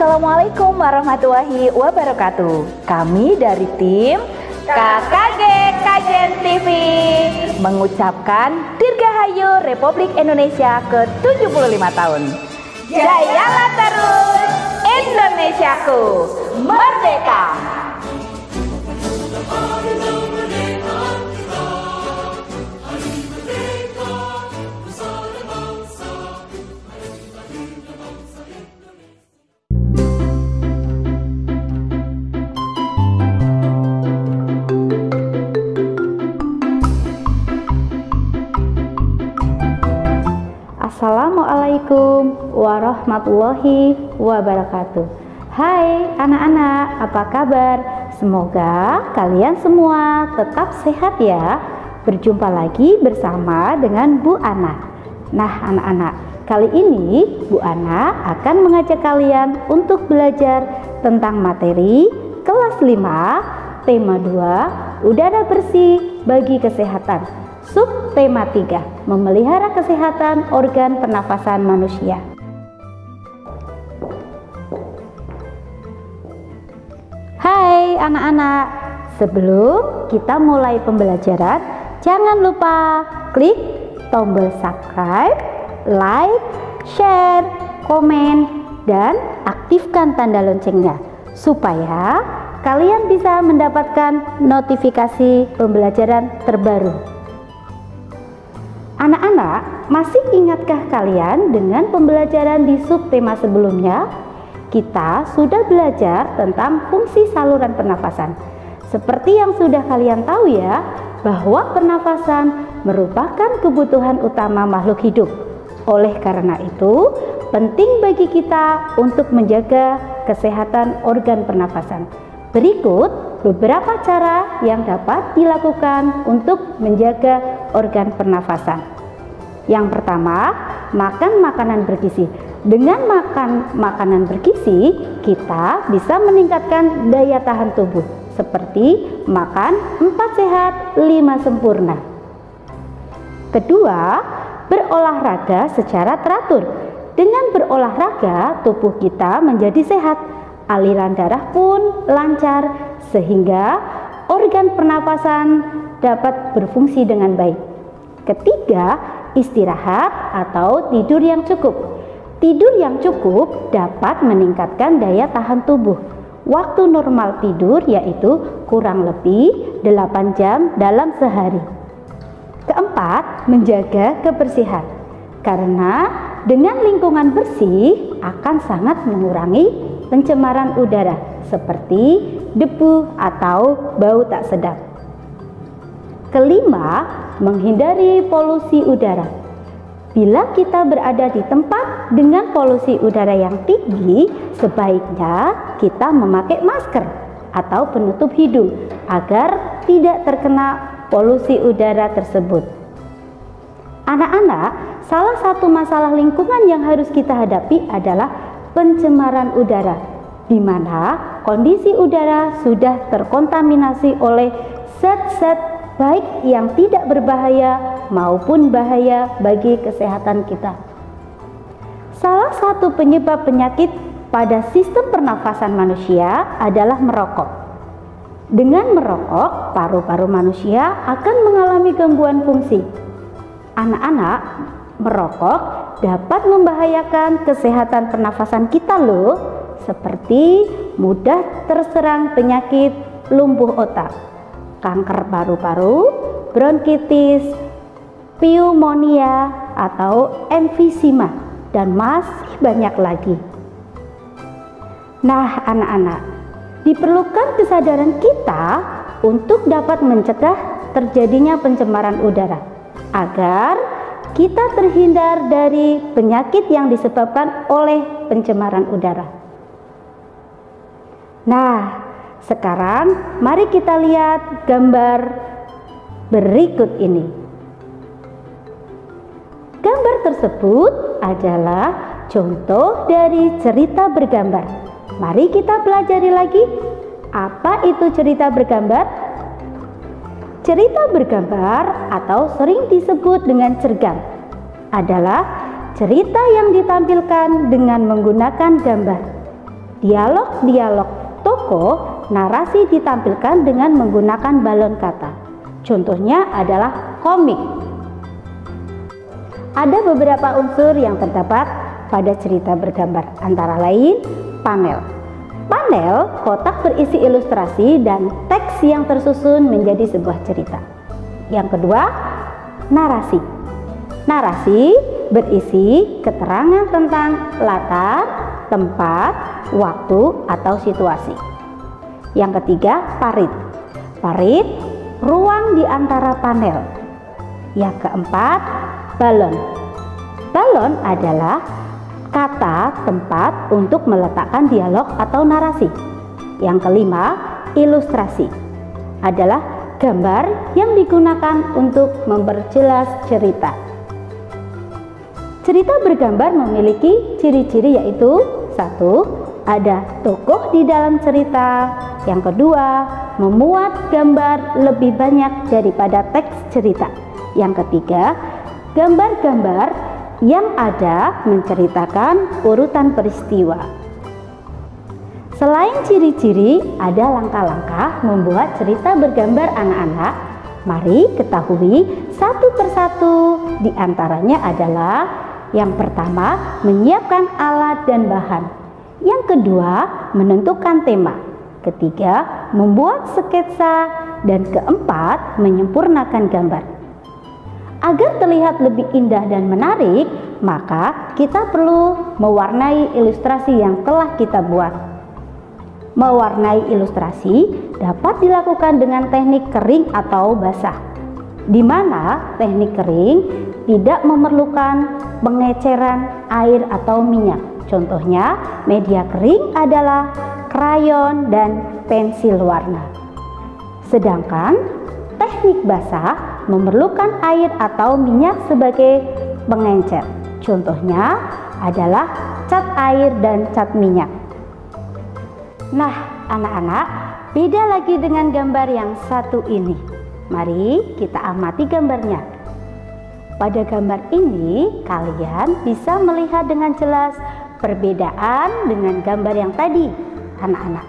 Assalamualaikum warahmatullahi wabarakatuh. Kami dari tim KKG Kajen TV mengucapkan Dirgahayu Republik Indonesia ke-75 tahun. Jayalah terus Indonesiaku merdeka. Assalamualaikum warahmatullahi wabarakatuh. Hai anak-anak, apa kabar? Semoga kalian semua tetap sehat ya. Berjumpa lagi bersama dengan Bu Ana. Nah anak-anak, kali ini Bu Ana akan mengajak kalian untuk belajar tentang materi kelas 5, tema 2, udara bersih bagi kesehatan. Subtema 3, memelihara kesehatan organ pernafasan manusia. Hai anak-anak, sebelum kita mulai pembelajaran, jangan lupa klik tombol subscribe, like, share, komen, dan aktifkan tanda loncengnya supaya kalian bisa mendapatkan notifikasi pembelajaran terbaru. Anak-anak, masih ingatkah kalian dengan pembelajaran di subtema sebelumnya? Kita sudah belajar tentang fungsi saluran pernafasan. Seperti yang sudah kalian tahu ya, bahwa pernafasan merupakan kebutuhan utama makhluk hidup. Oleh karena itu, penting bagi kita untuk menjaga kesehatan organ pernafasan. Berikut beberapa cara yang dapat dilakukan untuk menjaga organ pernafasan. Yang pertama, makan makanan bergizi. Dengan makan makanan bergizi, kita bisa meningkatkan daya tahan tubuh, seperti makan 4 sehat, 5 sempurna. Kedua, berolahraga secara teratur. Dengan berolahraga, tubuh kita menjadi sehat, aliran darah pun lancar, sehingga organ pernapasan dapat berfungsi dengan baik. Ketiga, istirahat atau tidur yang cukup. Tidur yang cukup dapat meningkatkan daya tahan tubuh. Waktu normal tidur yaitu kurang lebih 8 jam dalam sehari. Keempat, menjaga kebersihan. Karena dengan lingkungan bersih akan sangat mengurangi pencemaran udara seperti debu atau bau tak sedap. Kelima, menghindari polusi udara. Bila kita berada di tempat dengan polusi udara yang tinggi, sebaiknya kita memakai masker atau penutup hidung agar tidak terkena polusi udara tersebut. Anak-anak, salah satu masalah lingkungan yang harus kita hadapi adalah pencemaran udara, di mana kondisi udara sudah terkontaminasi oleh zat-zat baik yang tidak berbahaya maupun bahaya bagi kesehatan kita. Salah satu penyebab penyakit pada sistem pernafasan manusia adalah merokok. Dengan merokok, paru-paru manusia akan mengalami gangguan fungsi. Anak-anak, merokok dapat membahayakan kesehatan pernafasan kita loh, seperti mudah terserang penyakit lumpuh otak, kanker paru-paru, bronkitis, pneumonia atau emfisema, dan masih banyak lagi. Nah anak-anak, diperlukan kesadaran kita untuk dapat mencegah terjadinya pencemaran udara, agar kita terhindar dari penyakit yang disebabkan oleh pencemaran udara. Nah, sekarang mari kita lihat gambar berikut ini. Gambar tersebut adalah contoh dari cerita bergambar. Mari kita pelajari lagi. Apa itu cerita bergambar? Cerita bergambar atau sering disebut dengan cergam adalah cerita yang ditampilkan dengan menggunakan gambar. dialog-dialog tokoh, narasi ditampilkan dengan menggunakan balon kata. Contohnya adalah komik. Ada beberapa unsur yang terdapat pada cerita bergambar, antara lain panel. Panel kotak berisi ilustrasi dan teks yang tersusun menjadi sebuah cerita. Yang kedua, narasi. Narasi berisi keterangan tentang latar, tempat, waktu, atau situasi. Yang ketiga, parit. Parit, ruang di antara panel. Yang keempat, balon. Balon adalah kata tempat untuk meletakkan dialog atau narasi. Yang kelima, ilustrasi. Adalah gambar yang digunakan untuk memperjelas cerita. Cerita bergambar memiliki ciri-ciri, yaitu: 1. Ada tokoh di dalam cerita. Yang kedua, memuat gambar lebih banyak daripada teks cerita. Yang ketiga, gambar-gambar yang ada menceritakan urutan peristiwa. Selain ciri-ciri, ada langkah-langkah membuat cerita bergambar anak-anak. Mari ketahui satu persatu. Di antaranya adalah: yang pertama, menyiapkan alat dan bahan. Yang kedua, menentukan tema. Ketiga, membuat sketsa. Dan keempat, menyempurnakan gambar. Agar terlihat lebih indah dan menarik, maka kita perlu mewarnai ilustrasi yang telah kita buat. Mewarnai ilustrasi dapat dilakukan dengan teknik kering atau basah, di mana teknik kering tidak memerlukan pengeceran air atau minyak. Contohnya, media kering adalah krayon dan pensil warna. Sedangkan teknik basah memerlukan air atau minyak sebagai pengencer. Contohnya adalah cat air dan cat minyak. Nah, anak-anak, beda lagi dengan gambar yang satu ini. Mari kita amati gambarnya. Pada gambar ini, kalian bisa melihat dengan jelas perbedaan dengan gambar yang tadi, anak-anak.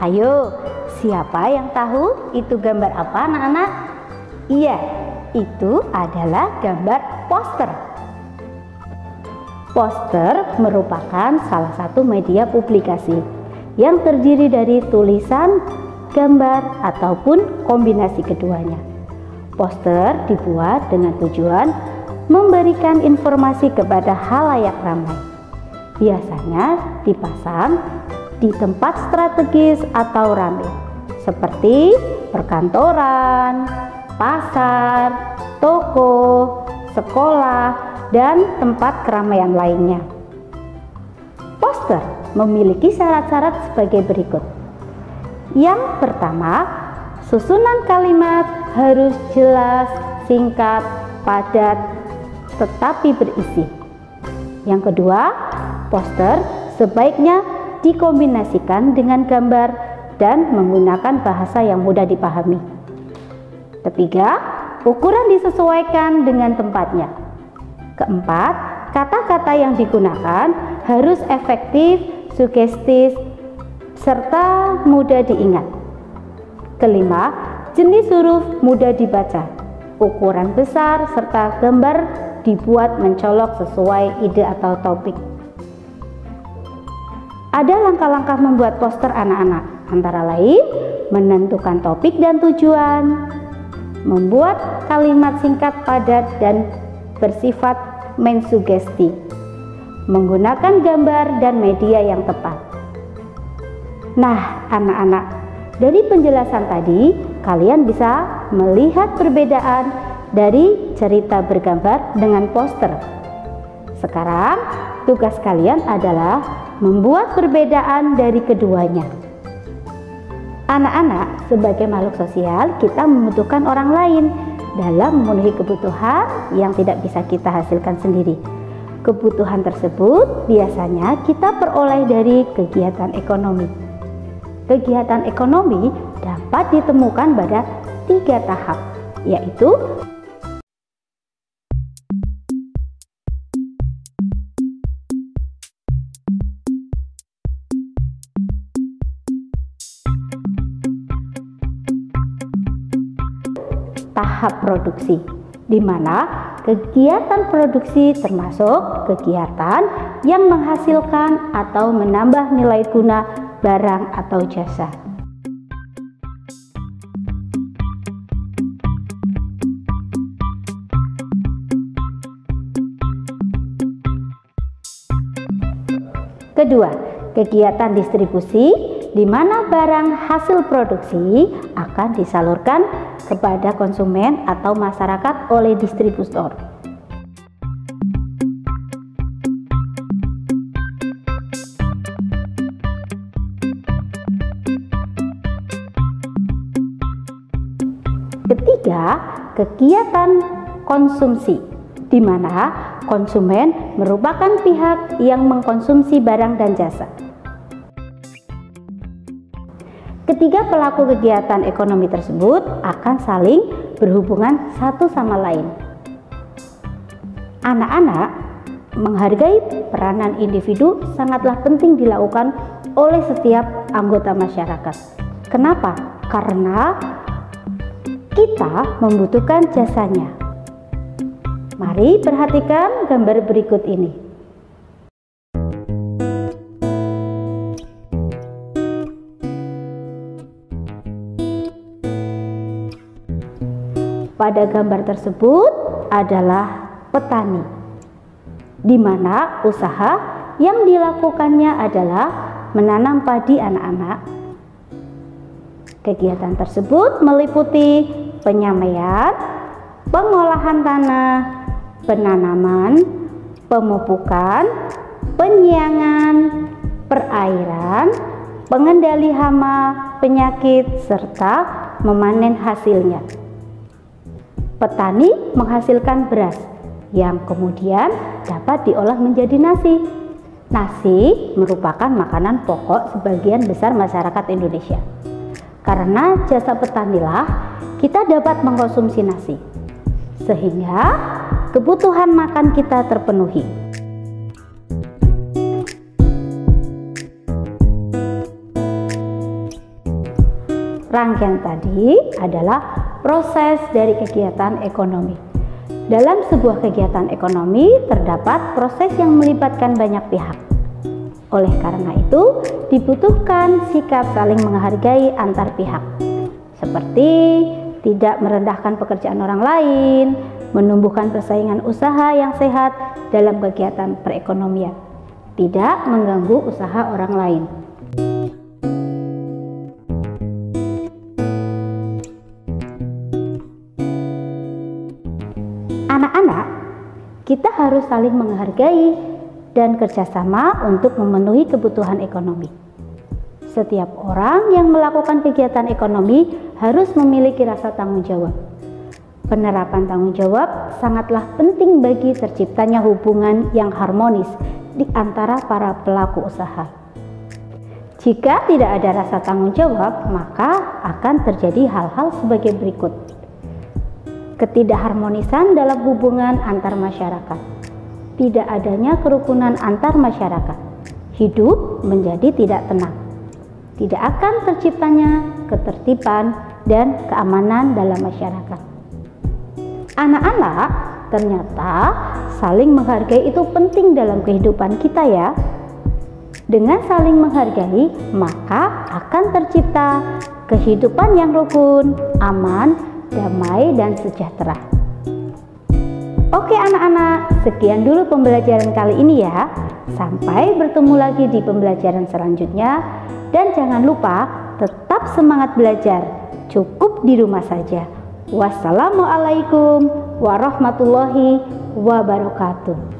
Ayo, siapa yang tahu itu gambar apa, anak-anak? Iya, itu adalah gambar poster. Poster merupakan salah satu media publikasi yang terdiri dari tulisan, gambar, ataupun kombinasi keduanya. Poster dibuat dengan tujuan memberikan informasi kepada khalayak ramai. Biasanya dipasang di tempat strategis atau ramai, seperti perkantoran, pasar, toko, sekolah, dan tempat keramaian lainnya. Poster memiliki syarat-syarat sebagai berikut. Yang pertama, susunan kalimat harus jelas, singkat, padat, tetapi berisi. Yang kedua, poster sebaiknya dikombinasikan dengan gambar dan menggunakan bahasa yang mudah dipahami. Ketiga, ukuran disesuaikan dengan tempatnya. Keempat, kata-kata yang digunakan harus efektif, sugestif, serta mudah diingat. Kelima, jenis huruf mudah dibaca, ukuran besar, serta gambar dibuat mencolok sesuai ide atau topik. Ada langkah-langkah membuat poster anak-anak, antara lain menentukan topik dan tujuan, membuat kalimat singkat, padat, dan bersifat mensugesti, menggunakan gambar dan media yang tepat. Nah, anak-anak, dari penjelasan tadi, kalian bisa melihat perbedaan dari cerita bergambar dengan poster. Sekarang, tugas kalian adalah membuat perbedaan dari keduanya. Anak-anak, sebagai makhluk sosial, kita membutuhkan orang lain dalam memenuhi kebutuhan yang tidak bisa kita hasilkan sendiri. Kebutuhan tersebut biasanya kita peroleh dari kegiatan ekonomi. Kegiatan ekonomi dapat ditemukan pada 3 tahap, yaitu tahap produksi, di mana kegiatan produksi termasuk kegiatan yang menghasilkan atau menambah nilai guna barang atau jasa. Kedua, kegiatan distribusi, di mana barang hasil produksi akan disalurkan kepada konsumen atau masyarakat oleh distributor. Ketiga, kegiatan konsumsi, di mana konsumen merupakan pihak yang mengkonsumsi barang dan jasa. Ketiga pelaku kegiatan ekonomi tersebut akan saling berhubungan satu sama lain. Anak-anak menghargai peranan individu sangatlah penting dilakukan oleh setiap anggota masyarakat. Kenapa? Karena kita membutuhkan jasanya. Mari perhatikan gambar berikut ini. Pada gambar tersebut adalah petani, di mana usaha yang dilakukannya adalah menanam padi anak-anak. Kegiatan tersebut meliputi penyamaian, pengolahan tanah, penanaman, pemupukan, penyiangan, perairan, pengendali hama, penyakit, serta memanen hasilnya. Petani menghasilkan beras yang kemudian dapat diolah menjadi nasi. Nasi merupakan makanan pokok sebagian besar masyarakat Indonesia. Karena jasa petanilah kita dapat mengkonsumsi nasi, sehingga kebutuhan makan kita terpenuhi. Rangkaian tadi adalah proses dari kegiatan ekonomi. Dalam sebuah kegiatan ekonomi terdapat proses yang melibatkan banyak pihak. Oleh karena itu, dibutuhkan sikap saling menghargai antar pihak, seperti tidak merendahkan pekerjaan orang lain, menumbuhkan persaingan usaha yang sehat dalam kegiatan perekonomian, tidak mengganggu usaha orang lain. Anak-anak, kita harus saling menghargai dan kerjasama untuk memenuhi kebutuhan ekonomi. Setiap orang yang melakukan kegiatan ekonomi harus memiliki rasa tanggung jawab. Penerapan tanggung jawab sangatlah penting bagi terciptanya hubungan yang harmonis di antara para pelaku usaha. Jika tidak ada rasa tanggung jawab, maka akan terjadi hal-hal sebagai berikut. Ketidakharmonisan dalam hubungan antar masyarakat, tidak adanya kerukunan antar masyarakat, hidup menjadi tidak tenang, tidak akan terciptanya ketertiban dan keamanan dalam masyarakat. Anak-anak, ternyata saling menghargai itu penting dalam kehidupan kita ya. Dengan saling menghargai, maka akan tercipta kehidupan yang rukun, aman, damai, dan sejahtera. Oke anak-anak, sekian dulu pembelajaran kali ini ya. Sampai bertemu lagi di pembelajaran selanjutnya. Dan jangan lupa tetap semangat belajar. Cukup di rumah saja. Wassalamualaikum warahmatullahi wabarakatuh.